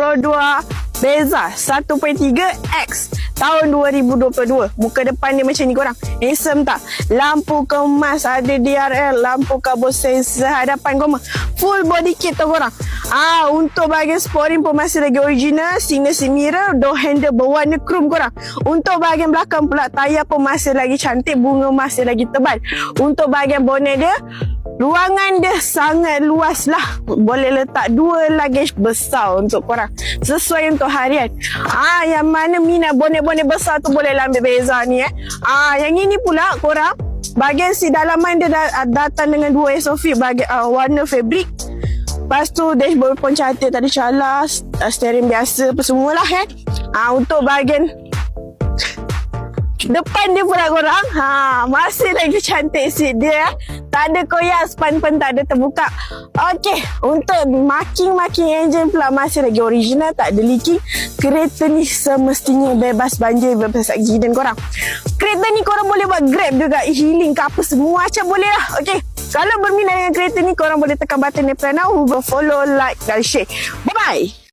Pro 2 Beza 1.3X tahun 2022. Muka depan dia macam ni korang. Handsome tak? Lampu kemas, ada DRL, lampu kabel sensor hadapan koma. Full body kit tau korang. Untuk bahagian sporing pun masih lagi original. Single seat mirror, door handle berwarna chrome korang. Untuk bahagian belakang pula, tayar pun masih lagi cantik, bunga masih lagi tebal. Untuk bahagian bonnet dia, ruangan dia sangat luas lah. Boleh letak 2 luggage besar untuk korang. Sesuai untuk harian. Yang mana minat bonnet-bonnet besar tu boleh lah ambil Beza ni yang ini pula korang, bahagian si dalaman dia datang dengan 2 SOP bahagian warna fabric. Lepas tu dashboard pun cantik, tak ada calas, steering biasa apa semualah kan. Untuk bahagian depan dia pula korang, masih lagi cantik seat dia. Tak ada koyak, span pun tak ada terbuka. Okey, untuk marking engine pula masih lagi original, tak ada leaking. Kereta ni semestinya bebas banjir, bebas accident korang. Kereta ni korang boleh buat grab juga, healing ke apa semua macam boleh lah. Okey, kalau berminat dengan kereta ni, korang boleh tekan button Apply Now, follow, like dan share. Bye-bye.